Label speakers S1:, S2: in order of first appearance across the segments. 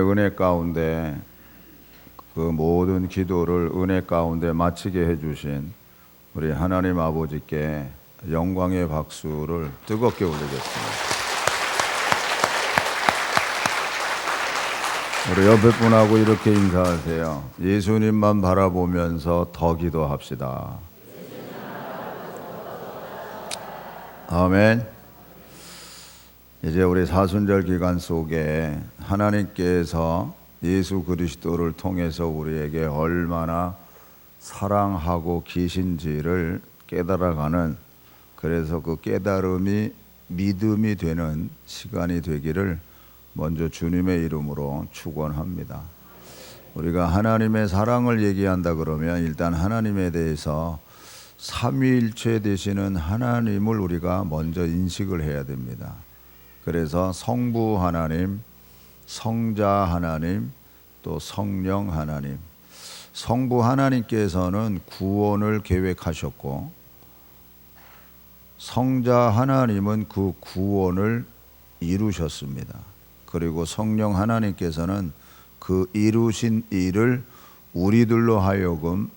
S1: 은혜 가운데 그 모든 기도를 은혜 가운데 마치게 해주신 우리 하나님 아버지께 영광의 박수를 뜨겁게 올리겠습니다. 우리 옆에 분하고 이렇게 인사하세요. 예수님만 바라보면서 더 기도합시다. 아멘. 이제 우리 사순절 기간 속에 하나님께서 예수 그리스도를 통해서 우리에게 얼마나 사랑하고 계신지를 깨달아가는, 그래서 그 깨달음이 믿음이 되는 시간이 되기를 먼저 주님의 이름으로 축원합니다. 우리가 하나님의 사랑을 얘기한다 그러면 일단 하나님에 대해서 삼위일체 되시는 하나님을 우리가 먼저 인식을 해야 됩니다. 그래서 성부 하나님, 성자 하나님, 또 성령 하나님. 성부 하나님께서는 구원을 계획하셨고, 성자 하나님은 그 구원을 이루셨습니다. 그리고 성령 하나님께서는 그 이루신 일을 우리들로 하여금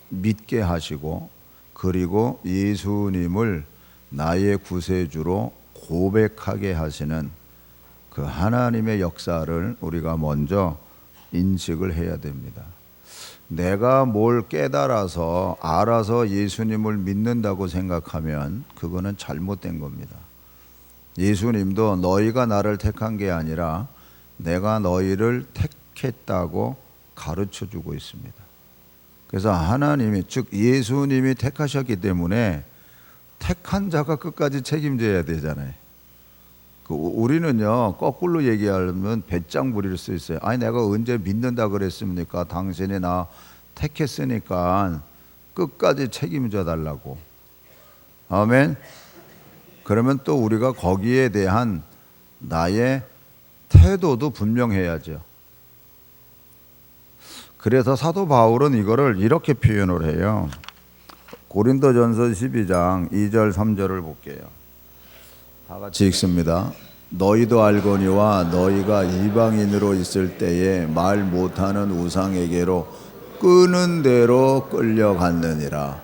S1: 믿게 하시고, 그리고 예수님을 나의 구세주로 고백하게 하시는 그 하나님의 역사를 우리가 먼저 인식을 해야 됩니다. 내가 뭘 깨달아서 알아서 예수님을 믿는다고 생각하면 그거는 잘못된 겁니다. 예수님도 너희가 나를 택한 게 아니라 내가 너희를 택했다고 가르쳐 주고 있습니다. 그래서 하나님이, 즉 예수님이 택하셨기 때문에 택한 자가 끝까지 책임져야 되잖아요. 우리는요, 거꾸로 얘기하면 배짱 부릴 수 있어요. 아니 내가 언제 믿는다 그랬습니까? 당신이 나 택했으니까 끝까지 책임져 달라고. 아멘. 그러면 또 우리가 거기에 대한 나의 태도도 분명해야죠. 그래서 사도 바울은 이거를 이렇게 표현을 해요. 고린도전서 12장 2절 3절을 볼게요. 다 같이 읽습니다. 너희도 알거니와 너희가 이방인으로 있을 때에 말 못하는 우상에게로 끄는 대로 끌려갔느니라.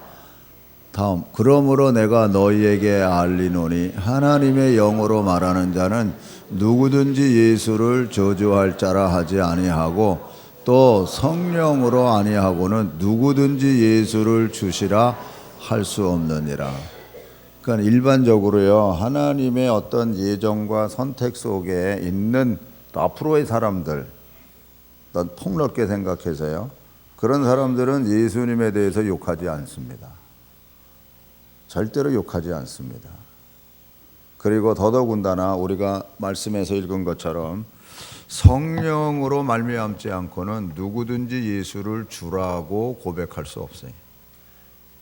S1: 다음, 그러므로 내가 너희에게 알리노니 하나님의 영으로 말하는 자는 누구든지 예수를 저주할 자라 하지 아니하고 또 성령으로 아니하고는 누구든지 예수를 주시라 할 수 없느니라. 그러니까 일반적으로요, 하나님의 어떤 예정과 선택 속에 있는 앞으로의 사람들, 폭넓게 생각해서요, 그런 사람들은 예수님에 대해서 욕하지 않습니다. 절대로 욕하지 않습니다. 그리고 더더군다나 우리가 말씀에서 읽은 것처럼 성령으로 말미암지 않고는 누구든지 예수를 주라고 고백할 수 없어요.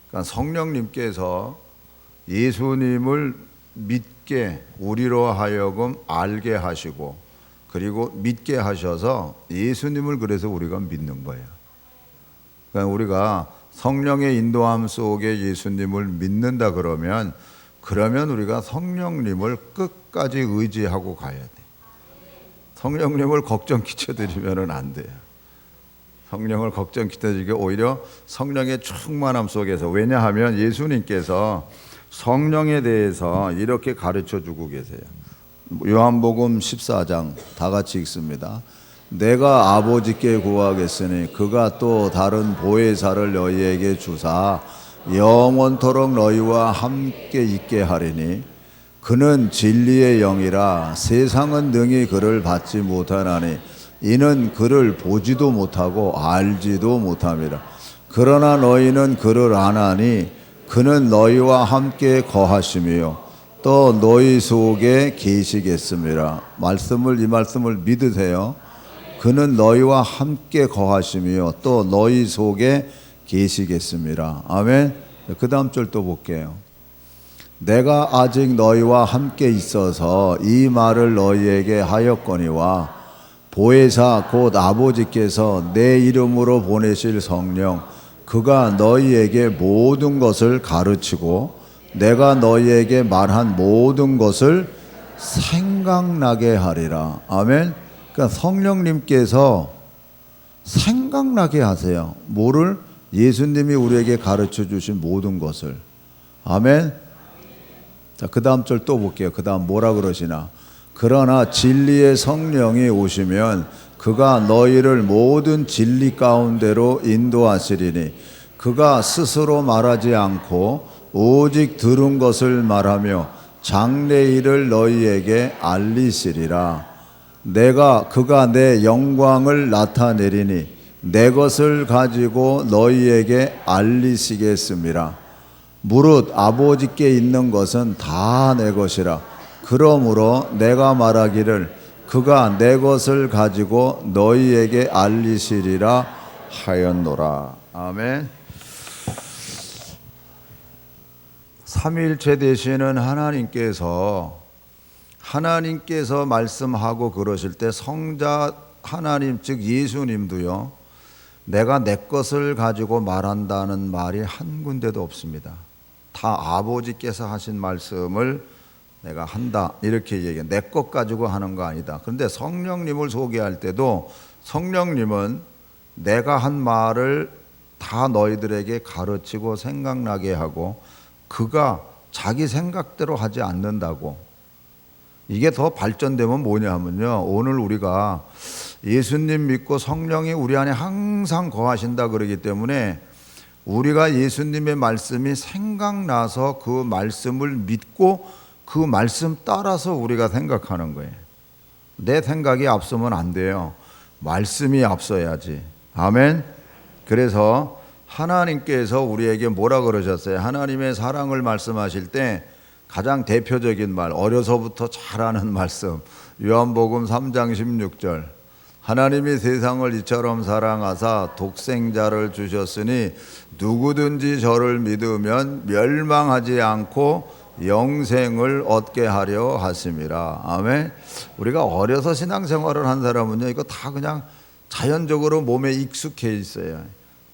S1: 그러니까 성령님께서 예수님을 믿게, 우리로 하여금 알게 하시고, 그리고 믿게 하셔서 예수님을 그래서 우리가 믿는 거예요. 그러니까 우리가 성령의 인도함 속에 예수님을 믿는다 그러면 우리가 성령님을 끝까지 의지하고 가야 돼. 성령님을 걱정 끼쳐드리면 안 돼요. 성령을 걱정 끼쳐드리게 오히려 성령의 충만함 속에서, 왜냐하면 예수님께서 성령에 대해서 이렇게 가르쳐 주고 계세요. 요한복음 14장 다 같이 읽습니다. 내가 아버지께 구하겠으니 그가 또 다른 보혜사를 너희에게 주사 영원토록 너희와 함께 있게 하리니 그는 진리의 영이라 세상은 능히 그를 받지 못하나니 이는 그를 보지도 못하고 알지도 못함이라. 그러나 너희는 그를 아나니 그는 너희와 함께 거하시며 또 너희 속에 계시겠습니다. 이 말씀을 믿으세요. 그는 너희와 함께 거하시며 또 너희 속에 계시겠습니다. 아멘. 그 다음 절 또 볼게요. 내가 아직 너희와 함께 있어서 이 말을 너희에게 하였거니와 보혜사 곧 아버지께서 내 이름으로 보내실 성령 그가 너희에게 모든 것을 가르치고 내가 너희에게 말한 모든 것을 생각나게 하리라. 아멘. 그러니까 성령님께서 생각나게 하세요. 뭐를? 예수님이 우리에게 가르쳐 주신 모든 것을. 아멘. 자, 그 다음 절 또 볼게요. 그 다음 뭐라 그러시나? 그러나 진리의 성령이 오시면 그가 너희를 모든 진리 가운데로 인도하시리니 그가 스스로 말하지 않고 오직 들은 것을 말하며 장래일을 너희에게 알리시리라. 그가 내 영광을 나타내리니 내 것을 가지고 너희에게 알리시겠습니다. 무릇 아버지께 있는 것은 다 내 것이라. 그러므로 내가 말하기를 그가 내 것을 가지고 너희에게 알리시리라 하였노라. 아멘. 삼위일체 되시는 하나님께서 말씀하고 그러실 때 성자 하나님 즉 예수님도요, 내가 내 것을 가지고 말한다는 말이 한 군데도 없습니다. 다 아버지께서 하신 말씀을 내가 한다 이렇게 얘기해. 내 것 가지고 하는 거 아니다. 그런데 성령님을 소개할 때도 성령님은 내가 한 말을 다 너희들에게 가르치고 생각나게 하고 그가 자기 생각대로 하지 않는다고. 이게 더 발전되면 뭐냐 하면요, 오늘 우리가 예수님 믿고 성령이 우리 안에 항상 거하신다 그러기 때문에 우리가 예수님의 말씀이 생각나서 그 말씀을 믿고 그 말씀 따라서 우리가 생각하는 거예요. 내 생각이 앞서면 안 돼요. 말씀이 앞서야지. 아멘. 그래서 하나님께서 우리에게 뭐라 그러셨어요? 하나님의 사랑을 말씀하실 때 가장 대표적인 말, 어려서부터 잘 아는 말씀, 요한복음 3장 16절. 하나님이 세상을 이처럼 사랑하사 독생자를 주셨으니 누구든지 저를 믿으면 멸망하지 않고 영생을 얻게 하려 하심이라. 아멘. 우리가 어려서 신앙생활을 한 사람은요, 이거 다 그냥 자연적으로 몸에 익숙해 있어요.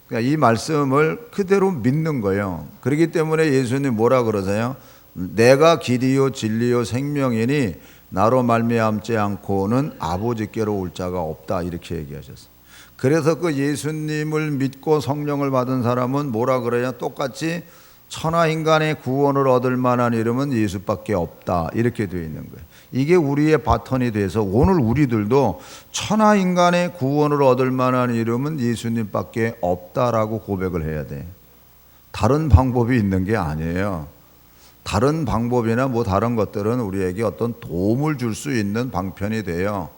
S1: 그러니까 이 말씀을 그대로 믿는 거예요. 그렇기 때문에 예수님 뭐라 그러세요? 내가 길이요 진리요 생명이니 나로 말미암지 않고는 아버지께로 올 자가 없다 이렇게 얘기하셨어요. 그래서 그 예수님을 믿고 성령을 받은 사람은 뭐라 그래요? 똑같이 천하 인간의 구원을 얻을 만한 이름은 예수밖에 없다 이렇게 되어 있는 거예요. 이게 우리의 바턴이 돼서 오늘 우리들도 천하 인간의 구원을 얻을 만한 이름은 예수님밖에 없다라고 고백을 해야 돼. 다른 방법이 있는 게 아니에요. 다른 방법이나 뭐 다른 것들은 우리에게 어떤 도움을 줄 수 있는 방편이 돼요.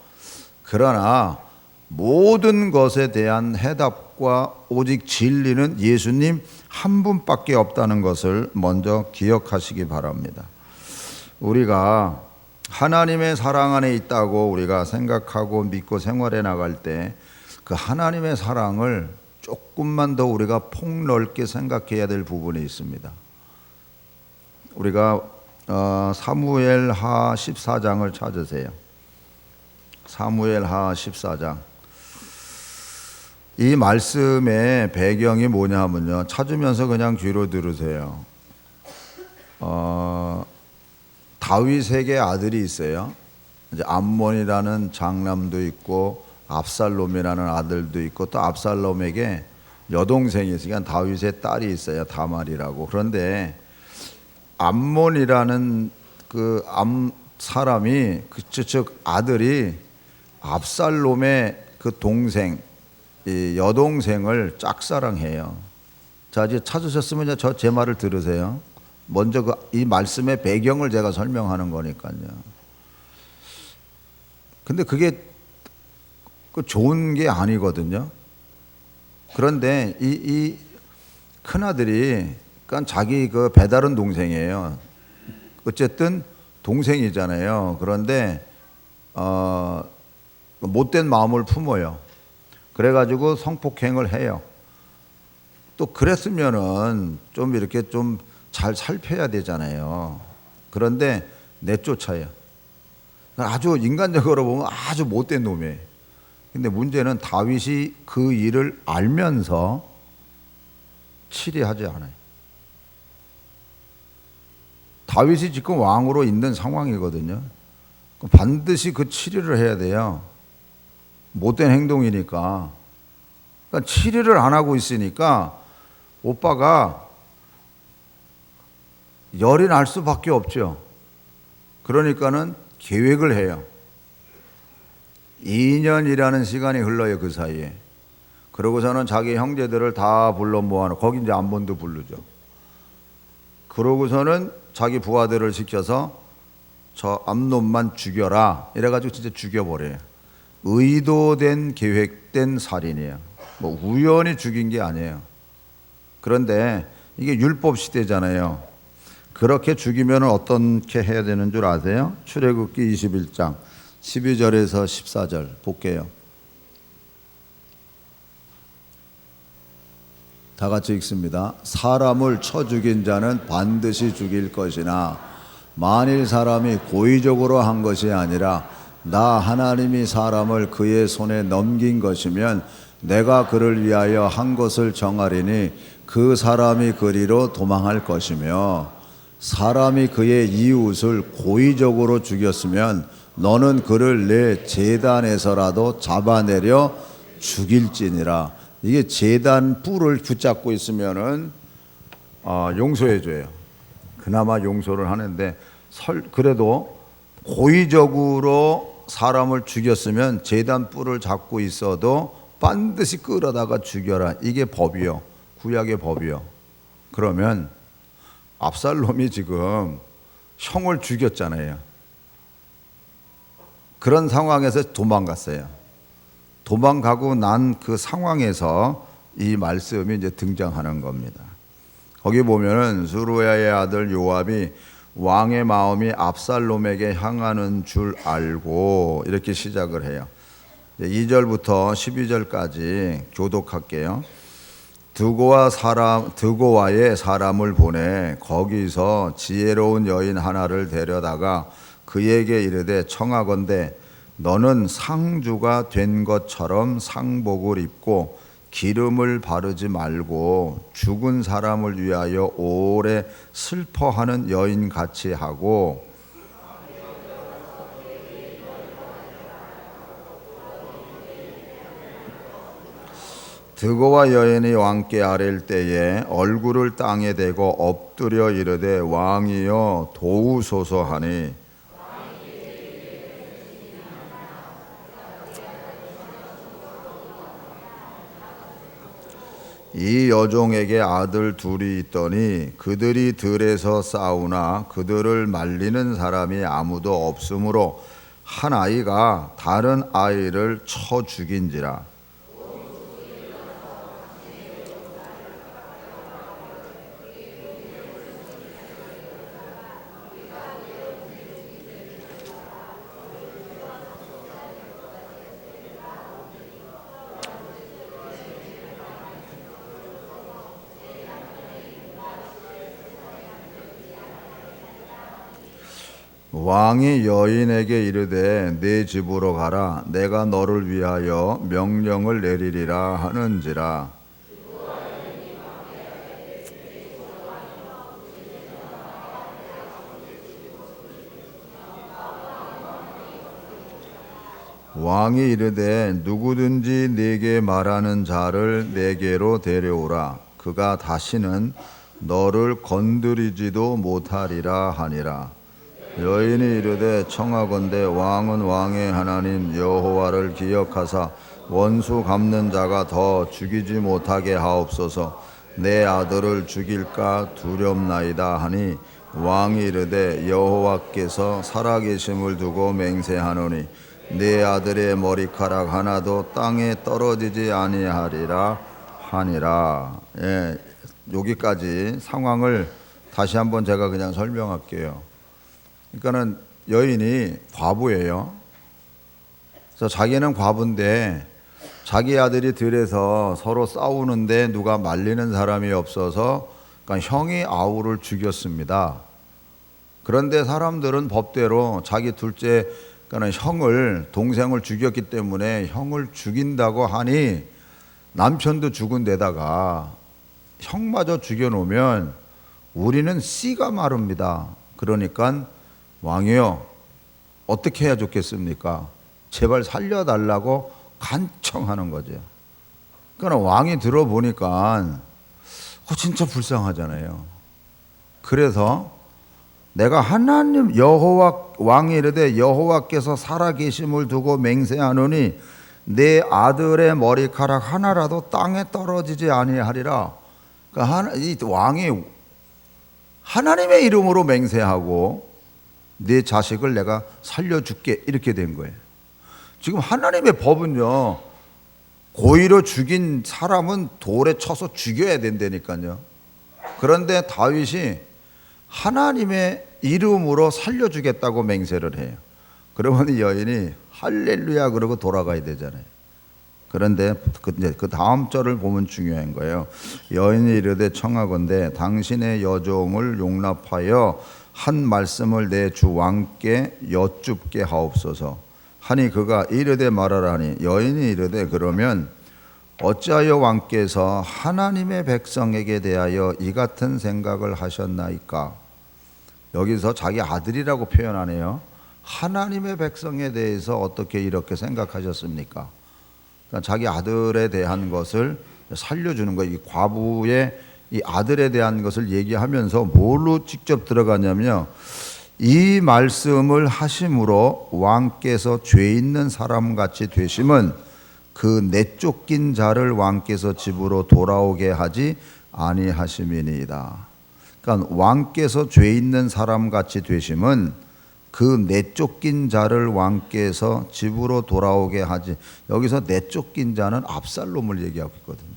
S1: 그러나 모든 것에 대한 해답과 오직 진리는 예수님 한 분밖에 없다는 것을 먼저 기억하시기 바랍니다. 우리가 하나님의 사랑 안에 있다고 우리가 생각하고 믿고 생활해 나갈 때 그 하나님의 사랑을 조금만 더 우리가 폭넓게 생각해야 될 부분이 있습니다. 우리가 사무엘하 14장을 찾으세요. 사무엘하 14장. 이 말씀의 배경이 뭐냐 하면요, 찾으면서 그냥 귀로 들으세요. 다윗에게 아들이 있어요. 이제 암몬이라는 장남도 있고 압살롬이라는 아들도 있고 또 압살롬에게 여동생이 있으니까 다윗의 딸이 있어요. 다말이라고. 그런데 암몬이라는 그 사람이 즉 아들이 압살롬의 그 동생 이 여동생을 짝사랑해요. 자, 이제 찾으셨으면 제 말을 들으세요. 먼저 이 말씀의 배경을 제가 설명하는 거니까요. 근데 그게 좋은 게 아니거든요. 그런데 이 큰아들이 그러니까 자기 그 배다른 동생이에요. 어쨌든 동생이잖아요. 그런데 못된 마음을 품어요. 그래가지고 성폭행을 해요. 또 그랬으면은 좀 이렇게 좀 잘 살펴야 되잖아요. 그런데 내쫓아요. 아주 인간적으로 보면 아주 못된 놈이에요. 근데 문제는 다윗이 그 일을 알면서 치리하지 않아요. 다윗이 지금 왕으로 있는 상황이거든요. 반드시 그 치리를 해야 돼요. 못된 행동이니까. 그러니까 치료를 안 하고 있으니까 오빠가 열이 날 수밖에 없죠. 그러니까는 계획을 해요. 2년이라는 시간이 흘러요, 그 사이에. 그러고서는 자기 형제들을 다 불러 모아놓고, 거기 이제 암본도 부르죠. 그러고서는 자기 부하들을 시켜서 저 암놈만 죽여라. 이래가지고 진짜 죽여버려요. 의도된 계획된 살인이에요. 뭐 우연히 죽인 게 아니에요. 그런데 이게 율법 시대잖아요. 그렇게 죽이면 어떻게 해야 되는 줄 아세요? 출애굽기 21장 12절에서 14절 볼게요. 다 같이 읽습니다. 사람을 쳐 죽인 자는 반드시 죽일 것이나 만일 사람이 고의적으로 한 것이 아니라 나 하나님이 사람을 그의 손에 넘긴 것이면 내가 그를 위하여 한 것을 정하리니 그 사람이 그리로 도망할 것이며 사람이 그의 이웃을 고의적으로 죽였으면 너는 그를 내 제단에서라도 잡아내려 죽일지니라. 이게 제단 뿔을 붙잡고 있으면은 용서해 줘요. 그나마 용서를 하는데 그래도 고의적으로 사람을 죽였으면 제단 뿔을 잡고 있어도 반드시 끌어다가 죽여라. 이게 법이요. 구약의 법이요. 그러면 압살롬이 지금 형을 죽였잖아요. 그런 상황에서 도망갔어요. 도망가고 난 그 상황에서 이 말씀이 이제 등장하는 겁니다. 거기 보면은 스루야의 아들 요압이 왕의 마음이 압살롬에게 향하는 줄 알고 이렇게 시작을 해요. 2절부터 12절까지 교독할게요. 드고와의 사람을 보내 거기서 지혜로운 여인 하나를 데려다가 그에게 이르되 청하건대 너는 상주가 된 것처럼 상복을 입고 기름을 바르지 말고 죽은 사람을 위하여 오래 슬퍼하는 여인같이 하고 드고와 여인이 왕께 아랠 때에 얼굴을 땅에 대고 엎드려 이르되 왕이여 도우소서 하니 이 여종에게 아들 둘이 있더니 그들이 들에서 싸우나 그들을 말리는 사람이 아무도 없으므로 한 아이가 다른 아이를 쳐 죽인지라. 왕이 여인에게 이르되 네 집으로 가라 내가 너를 위하여 명령을 내리리라 하는지라. 왕이 이르되 누구든지 네게 말하는 자를 내게로 데려오라 그가 다시는 너를 건드리지도 못하리라 하니라. 여인이 이르되 청하건대 왕은 왕의 하나님 여호와를 기억하사 원수 갚는 자가 더 죽이지 못하게 하옵소서. 내 아들을 죽일까 두렵나이다 하니 왕이 이르되 여호와께서 살아계심을 두고 맹세하노니 내 아들의 머리카락 하나도 땅에 떨어지지 아니하리라 하니라. 예, 여기까지 상황을 다시 한번 제가 그냥 설명할게요. 그러니까는 여인이 과부예요. 그래서 자기는 과부인데 자기 아들이 들에서 서로 싸우는데 누가 말리는 사람이 없어서 그러니까 형이 아우를 죽였습니다. 그런데 사람들은 법대로 자기 둘째 그러니까 형을 동생을 죽였기 때문에 형을 죽인다고 하니 남편도 죽은 데다가 형마저 죽여놓으면 우리는 씨가 마릅니다. 그러니까 왕이요 어떻게 해야 좋겠습니까? 제발 살려달라고 간청하는 거죠. 그러니까 왕이 들어보니까 진짜 불쌍하잖아요. 그래서 내가 하나님 여호와 왕이 이르되 여호와께서 살아계심을 두고 맹세하노니 내 아들의 머리카락 하나라도 땅에 떨어지지 아니하리라. 그러니까 이 왕이 하나님의 이름으로 맹세하고 네 자식을 내가 살려줄게 이렇게 된 거예요. 지금 하나님의 법은요, 고의로 죽인 사람은 돌에 쳐서 죽여야 된다니까요. 그런데 다윗이 하나님의 이름으로 살려주겠다고 맹세를 해요. 그러면 이 여인이 할렐루야 그러고 돌아가야 되잖아요. 그런데 그 다음 절을 보면 중요한 거예요. 여인이 이르되 청하건대 당신의 여종을 용납하여 한 말씀을 내 주 왕께 여쭙게 하옵소서 하니 그가 이르되 말하라니 여인이 이르되 그러면 어찌하여 왕께서 하나님의 백성에게 대하여 이 같은 생각을 하셨나이까. 여기서 자기 아들이라고 표현하네요. 하나님의 백성에 대해서 어떻게 이렇게 생각하셨습니까? 그러니까 자기 아들에 대한 것을 살려주는 거예요. 이 과부의 이 아들에 대한 것을 얘기하면서 뭘로 직접 들어가냐면요, 이 말씀을 하심으로 왕께서 죄 있는 사람같이 되심은 그 내쫓긴 자를 왕께서 집으로 돌아오게 하지 아니하심이니이다. 그러니까 왕께서 죄 있는 사람같이 되심은 그 내쫓긴 자를 왕께서 집으로 돌아오게 하지. 여기서 내쫓긴 자는 압살롬을 얘기하고 있거든요.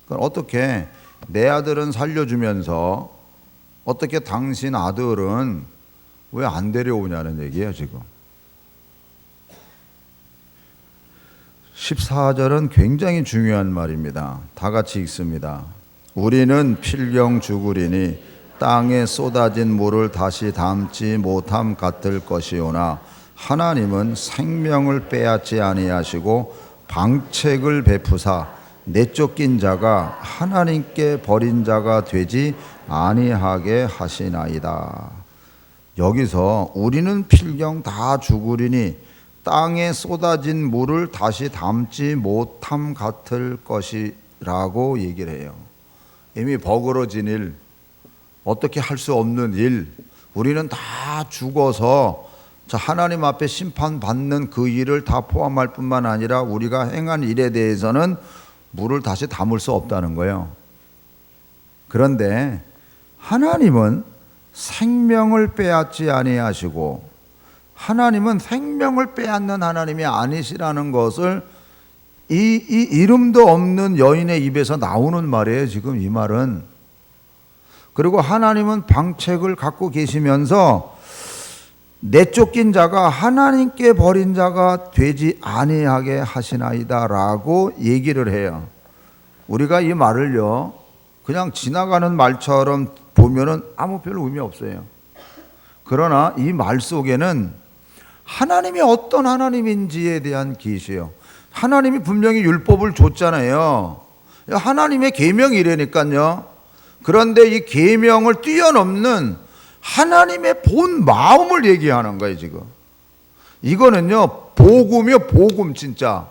S1: 그러니까 어떻게 내 아들은 살려주면서 어떻게 당신 아들은 왜 안 데려오냐는 얘기예요 지금. 14절은 굉장히 중요한 말입니다. 다 같이 읽습니다. 우리는 필경 죽으리니 땅에 쏟아진 물을 다시 담지 못함 같을 것이오나 하나님은 생명을 빼앗지 아니하시고 방책을 베푸사 내쫓긴 자가 하나님께 버린 자가 되지 아니하게 하시나이다. 여기서 우리는 필경 다 죽으리니 땅에 쏟아진 물을 다시 담지 못함 같을 것이라고 얘기를 해요. 이미 버거러진 일, 어떻게 할 수 없는 일, 우리는 다 죽어서 하나님 앞에 심판받는 그 일을 다 포함할 뿐만 아니라 우리가 행한 일에 대해서는 물을 다시 담을 수 없다는 거예요. 그런데 하나님은 생명을 빼앗지 아니하시고 하나님은 생명을 빼앗는 하나님이 아니시라는 것을 이 이름도 없는 여인의 입에서 나오는 말이에요 지금 이 말은. 그리고 하나님은 방책을 갖고 계시면서 내쫓긴 자가 하나님께 버린 자가 되지 아니하게 하시나이다 라고 얘기를 해요. 우리가 이 말을요 그냥 지나가는 말처럼 보면은 아무 별 의미 없어요. 그러나 이 말 속에는 하나님이 어떤 하나님인지에 대한 계시예요. 하나님이 분명히 율법을 줬잖아요. 하나님의 계명이라니까요. 그런데 이 계명을 뛰어넘는 하나님의 본 마음을 얘기하는 거예요 지금. 이거는요 복음이요 복음. 진짜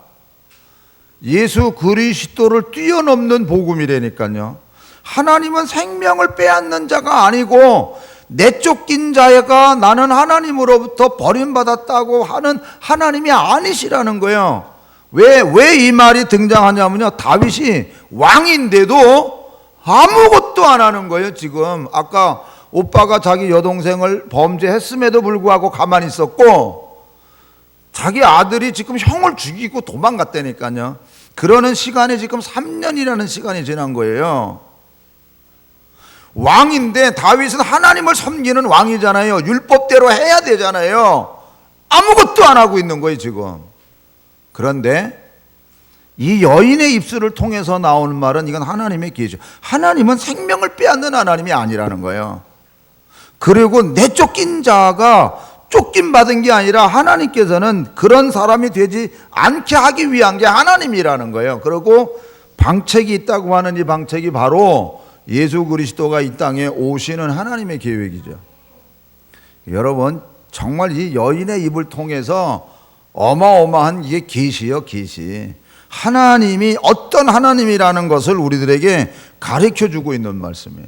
S1: 예수 그리스도를 뛰어넘는 복음이라니까요. 하나님은 생명을 빼앗는 자가 아니고 내쫓긴 자가 나는 하나님으로부터 버림받았다고 하는 하나님이 아니시라는 거예요. 왜 이 말이 등장하냐면요, 다윗이 왕인데도 아무것도 안 하는 거예요 지금. 아까 오빠가 자기 여동생을 범죄했음에도 불구하고 가만히 있었고 자기 아들이 지금 형을 죽이고 도망갔다니까요. 그러는 시간이 지금 3년이라는 시간이 지난 거예요. 왕인데 다윗은 하나님을 섬기는 왕이잖아요. 율법대로 해야 되잖아요. 아무것도 안 하고 있는 거예요 지금. 그런데 이 여인의 입술을 통해서 나오는 말은 이건 하나님의 계시죠. 하나님은 생명을 빼앗는 하나님이 아니라는 거예요. 그리고 내쫓긴 자가 쫓김 받은 게 아니라 하나님께서는 그런 사람이 되지 않게 하기 위한 게 하나님이라는 거예요. 그리고 방책이 있다고 하는 이 방책이 바로 예수 그리스도가 이 땅에 오시는 하나님의 계획이죠. 여러분 정말 이 여인의 입을 통해서 어마어마한 이게 계시요, 계시. 하나님이 어떤 하나님이라는 것을 우리들에게 가르쳐 주고 있는 말씀이에요.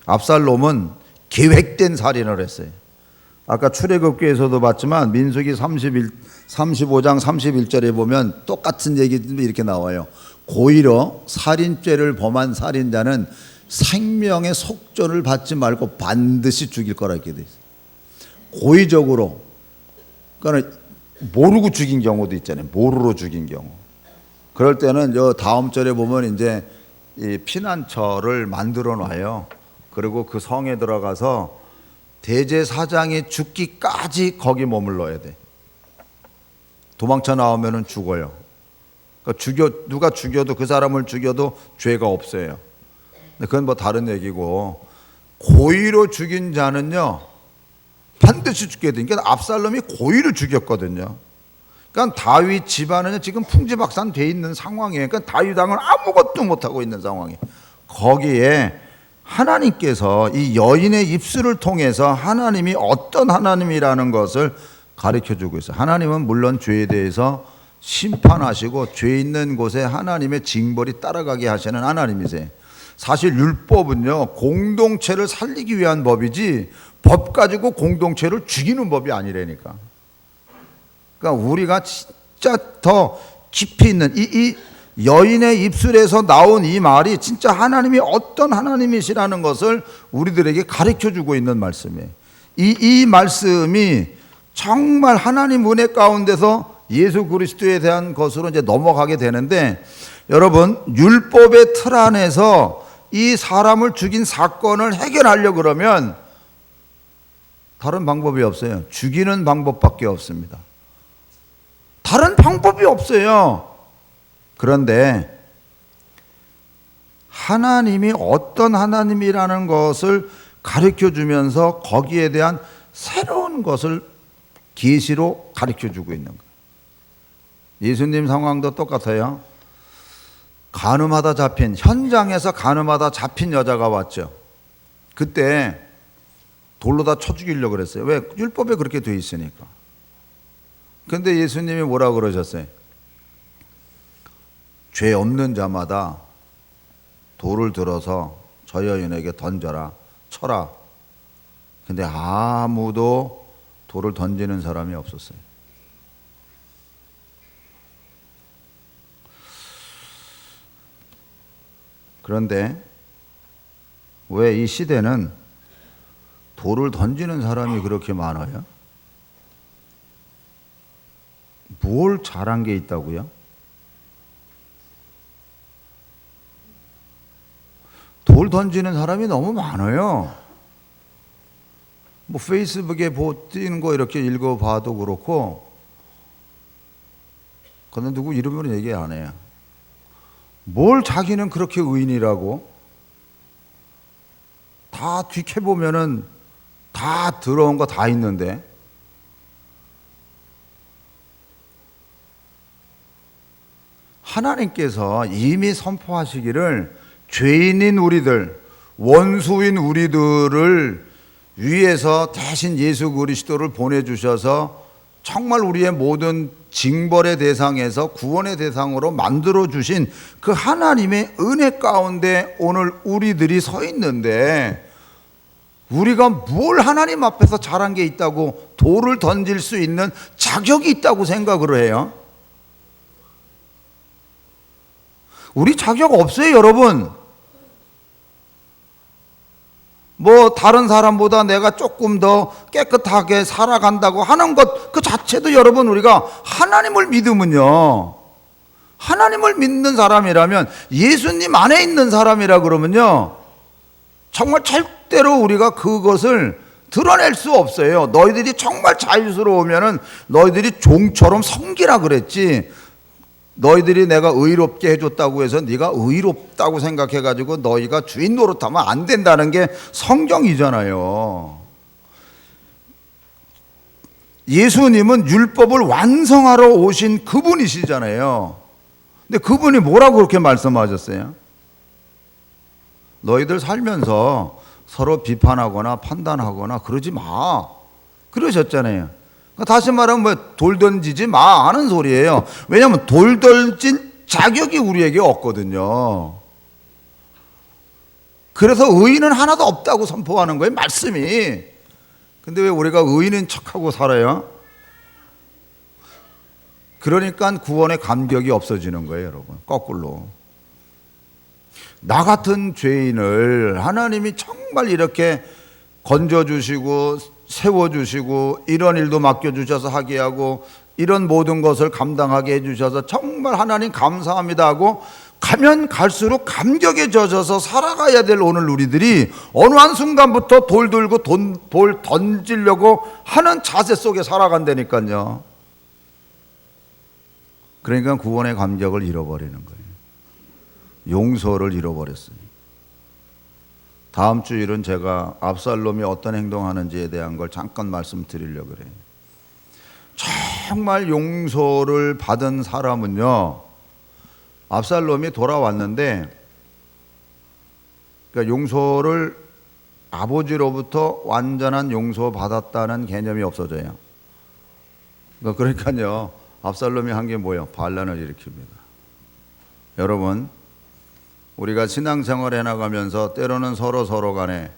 S1: 압살롬은 계획된 살인을 했어요. 아까 출애굽기에서도 봤지만 민수기 35장 31절에 보면 똑같은 얘기 이렇게 나와요. 고의로 살인죄를 범한 살인자는 생명의 속전을 받지 말고 반드시 죽일 거라 이렇게 돼 있어요. 고의적으로, 그러니까 모르고 죽인 경우도 있잖아요. 모르로 죽인 경우. 그럴 때는 저 다음 절에 보면 이제 이 피난처를 만들어 놔요. 그리고 그 성에 들어가서 대제사장이 죽기까지 거기 머물러야 돼. 도망쳐 나오면은 죽어요. 그러니까 누가 죽여도, 그 사람을 죽여도 죄가 없어요. 근데 그건 뭐 다른 얘기고, 고의로 죽인 자는요 반드시 죽게 돼. 그러니까 압살롬이 고의로 죽였거든요. 그러니까 다윗 집안은 지금 풍지박산 돼 있는 상황이에요. 그러니까 다윗 왕은 아무것도 못하고 있는 상황이에요. 거기에 하나님께서 이 여인의 입술을 통해서 하나님이 어떤 하나님이라는 것을 가르쳐 주고 있어요. 하나님은 물론 죄에 대해서 심판하시고 죄 있는 곳에 하나님의 징벌이 따라가게 하시는 하나님이세요. 사실 율법은요 공동체를 살리기 위한 법이지 법 가지고 공동체를 죽이는 법이 아니라니까. 그러니까 우리가 진짜 더 깊이 있는 이 여인의 입술에서 나온 이 말이 진짜 하나님이 어떤 하나님이시라는 것을 우리들에게 가르쳐 주고 있는 말씀이에요. 이 말씀이 정말 하나님 은혜 가운데서 예수 그리스도에 대한 것으로 이제 넘어가게 되는데, 여러분 율법의 틀 안에서 이 사람을 죽인 사건을 해결하려고 그러면 다른 방법이 없어요. 죽이는 방법밖에 없습니다. 다른 방법이 없어요. 그런데 하나님이 어떤 하나님이라는 것을 가르쳐 주면서 거기에 대한 새로운 것을 계시로 가르쳐 주고 있는 거예요. 예수님 상황도 똑같아요. 간음하다 잡힌, 현장에서 간음하다 잡힌 여자가 왔죠. 그때 돌로 다 쳐 죽이려고 그랬어요. 왜? 율법에 그렇게 돼 있으니까. 근데 예수님이 뭐라고 그러셨어요? 죄 없는 자마다 돌을 들어서 저 여인에게 던져라, 쳐라. 근데 아무도 돌을 던지는 사람이 없었어요. 그런데 왜 이 시대는 돌을 던지는 사람이 그렇게 많아요? 뭘 잘한 게 있다고요? 돌 던지는 사람이 너무 많아요. 뭐 페이스북에 뜨는 거 이렇게 읽어봐도 그렇고, 근데 누구 이름으로 얘기 안 해요. 뭘 자기는 그렇게 의인이라고? 다 뒤켜보면은 다 들어온 거 다 있는데. 하나님께서 이미 선포하시기를 죄인인 우리들, 원수인 우리들을 위해서 대신 예수 그리스도를 보내주셔서 정말 우리의 모든 징벌의 대상에서 구원의 대상으로 만들어 주신 그 하나님의 은혜 가운데 오늘 우리들이 서 있는데, 우리가 뭘 하나님 앞에서 잘한 게 있다고 돌을 던질 수 있는 자격이 있다고 생각을 해요? 우리 자격 없어요, 여러분. 뭐 다른 사람보다 내가 조금 더 깨끗하게 살아간다고 하는 것 그 자체도 여러분, 우리가 하나님을 믿으면요, 하나님을 믿는 사람이라면, 예수님 안에 있는 사람이라 그러면요, 정말 절대로 우리가 그것을 드러낼 수 없어요. 너희들이 정말 자유스러우면은 너희들이 종처럼 섬기라 그랬지, 너희들이 내가 의롭게 해줬다고 해서 네가 의롭다고 생각해가지고 너희가 주인 노릇하면 안 된다는 게 성경이잖아요. 예수님은 율법을 완성하러 오신 그분이시잖아요. 근데 그분이 뭐라고 그렇게 말씀하셨어요? 너희들 살면서 서로 비판하거나 판단하거나 그러지 마, 그러셨잖아요. 다시 말하면 뭐 돌 던지지 마 하는 소리예요. 왜냐하면 돌 던질 자격이 우리에게 없거든요. 그래서 의인은 하나도 없다고 선포하는 거예요, 말씀이. 근데 왜 우리가 의인인 척하고 살아요? 그러니까 구원의 감격이 없어지는 거예요, 여러분. 거꾸로. 나 같은 죄인을 하나님이 정말 이렇게 건져주시고 세워주시고 이런 일도 맡겨주셔서 하게 하고 이런 모든 것을 감당하게 해주셔서 정말 하나님 감사합니다 하고 가면 갈수록 감격에 젖어서 살아가야 될 오늘 우리들이 어느 한순간부터 돌 들고 돌 던지려고 하는 자세 속에 살아간다니까요. 그러니까 구원의 감격을 잃어버리는 거예요. 용서를 잃어버렸어요. 다음 주일은 제가 압살롬이 어떤 행동하는지에 대한 걸 잠깐 말씀드리려고 그래요. 정말 용서를 받은 사람은요, 압살롬이 돌아왔는데, 그러니까 용서를 아버지로부터 완전한 용서 받았다는 개념이 없어져요. 그러니까요, 압살롬이 한 게 뭐예요? 반란을 일으킵니다. 여러분, 우리가 신앙생활 해나가면서 때로는 서로 간에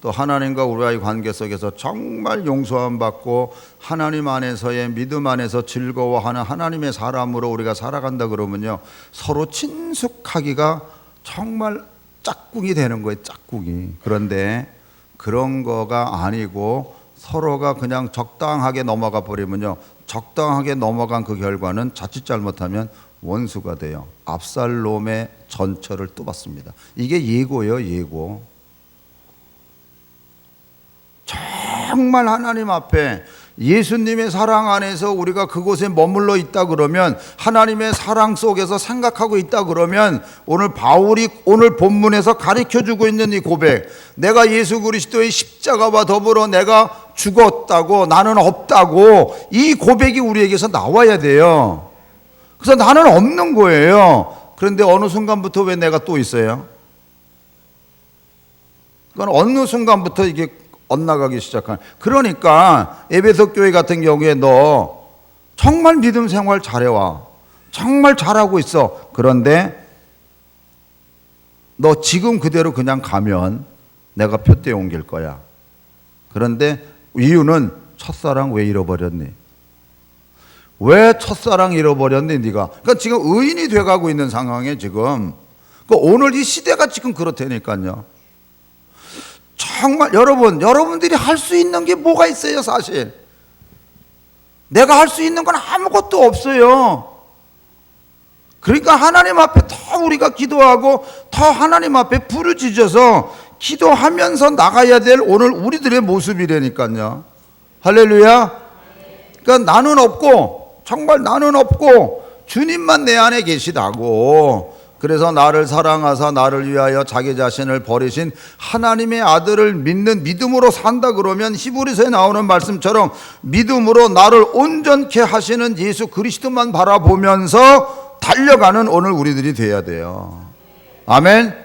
S1: 또 하나님과 우리와의 관계 속에서 정말 용서함 받고 하나님 안에서의 믿음 안에서 즐거워하는 하나님의 사람으로 우리가 살아간다 그러면요, 서로 친숙하기가 정말 짝꿍이 되는 거예요, 짝꿍이. 그런데 그런 거가 아니고 서로가 그냥 적당하게 넘어가 버리면요, 적당하게 넘어간 그 결과는 자칫 잘못하면 원수가 돼요. 압살롬의 전처를 또 받습니다. 이게 예고예요, 예고. 정말 하나님 앞에 예수님의 사랑 안에서 우리가 그곳에 머물러 있다 그러면, 하나님의 사랑 속에서 생각하고 있다 그러면, 오늘 바울이 오늘 본문에서 가르쳐주고 있는 이 고백, 내가 예수 그리스도의 십자가와 더불어 내가 죽었다고, 나는 없다고, 이 고백이 우리에게서 나와야 돼요. 그래서 나는 없는 거예요. 그런데 어느 순간부터 왜 내가 또 있어요? 그건 어느 순간부터 이게 엇나가기 시작한. 그러니까 에베소 교회 같은 경우에 너 정말 믿음 생활 잘해와, 정말 잘하고 있어. 그런데 너 지금 그대로 그냥 가면 내가 표대에 옮길 거야. 그런데 이유는 첫사랑 왜 잃어버렸니? 왜 첫사랑 잃어버렸니 네가? 그러니까 지금 의인이 돼가고 있는 상황에 지금. 그러니까 오늘 이 시대가 지금 그렇다니까요. 정말 여러분들이 할 수 있는 게 뭐가 있어요? 사실 내가 할 수 있는 건 아무것도 없어요. 그러니까 하나님 앞에 더 우리가 기도하고 더 하나님 앞에 부르짖어서 기도하면서 나가야 될 오늘 우리들의 모습이라니까요. 할렐루야. 그러니까 나는 없고, 정말 나는 없고 주님만 내 안에 계시다고. 그래서 나를 사랑하사 나를 위하여 자기 자신을 버리신 하나님의 아들을 믿는, 믿음으로 산다 그러면 히브리서에 나오는 말씀처럼 믿음으로 나를 온전케 하시는 예수 그리스도만 바라보면서 달려가는 오늘 우리들이 돼야 돼요. 아멘.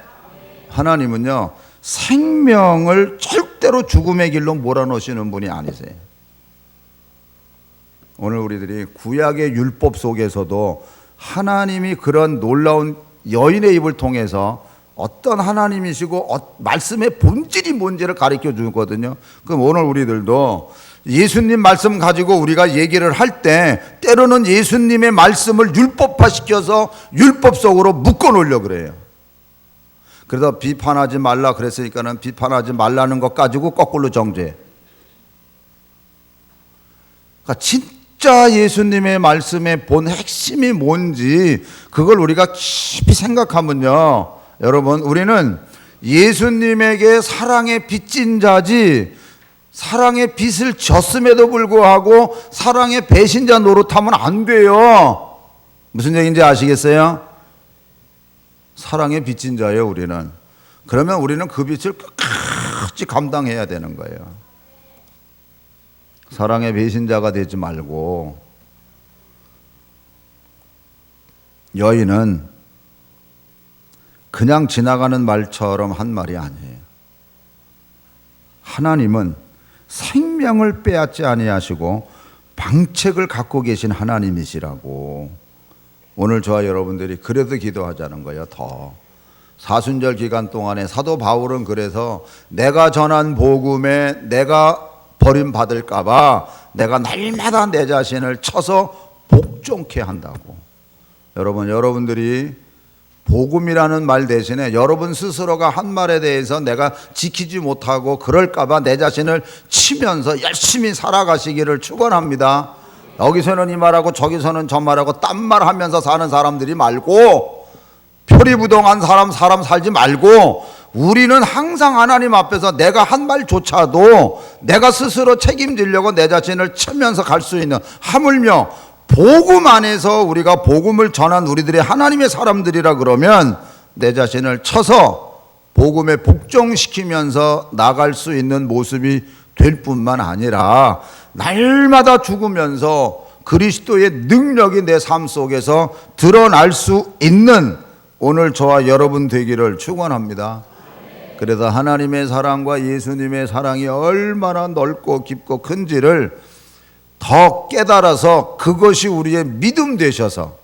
S1: 하나님은요, 생명을 절대로 죽음의 길로 몰아넣으시는 분이 아니세요. 오늘 우리들이 구약의 율법 속에서도 하나님이 그런 놀라운 여인의 입을 통해서 어떤 하나님이시고 말씀의 본질이 뭔지를 가르쳐 주거든요. 그럼 오늘 우리들도 예수님 말씀 가지고 우리가 얘기를 할 때 때로는 예수님의 말씀을 율법화시켜서 율법 속으로 묶어 놓으려고 그래요. 그래서 비판하지 말라 그랬으니까는 비판하지 말라는 것 가지고 거꾸로 정죄해. 그러니까 진짜 예수님의 말씀의 본 핵심이 뭔지 그걸 우리가 깊이 생각하면요, 여러분, 우리는 예수님에게 사랑의 빚진 자지 사랑의 빚을 졌음에도 불구하고 사랑의 배신자 노릇하면 안 돼요. 무슨 얘기인지 아시겠어요? 사랑의 빚진 자예요, 우리는. 그러면 우리는 그 빚을 끝까지 감당해야 되는 거예요. 사랑의 배신자가 되지 말고. 여인은 그냥 지나가는 말처럼 한 말이 아니에요. 하나님은 생명을 빼앗지 아니하시고 방책을 갖고 계신 하나님이시라고. 오늘 저와 여러분들이 그래도 기도하자는 거예요. 더 사순절 기간 동안에 사도 바울은 그래서 내가 전한 복음에 내가 버림받을까 봐 내가 날마다 내 자신을 쳐서 복종케 한다고. 여러분들이 복음이라는 말 대신에 여러분 스스로가 한 말에 대해서 내가 지키지 못하고 그럴까 봐 내 자신을 치면서 열심히 살아가시기를 축원합니다. 여기서는 이 말하고 저기서는 저 말하고 딴 말하면서 사는 사람들이 말고, 표리부동한 사람 살지 말고, 우리는 항상 하나님 앞에서 내가 한 말조차도 내가 스스로 책임지려고 내 자신을 치면서 갈 수 있는, 하물며 복음 안에서 우리가 복음을 전한 우리들의 하나님의 사람들이라 그러면 내 자신을 쳐서 복음에 복종시키면서 나갈 수 있는 모습이 될 뿐만 아니라 날마다 죽으면서 그리스도의 능력이 내 삶 속에서 드러날 수 있는 오늘 저와 여러분 되기를 축원합니다. 그래서 하나님의 사랑과 예수님의 사랑이 얼마나 넓고 깊고 큰지를 더 깨달아서 그것이 우리의 믿음 되셔서,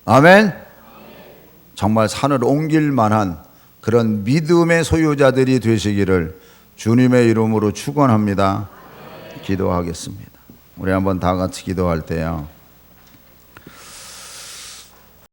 S1: 아멘, 정말 산을 옮길 만한 그런 믿음의 소유자들이 되시기를 주님의 이름으로 축원합니다. 기도하겠습니다. 우리 한번 다 같이 기도할 때요,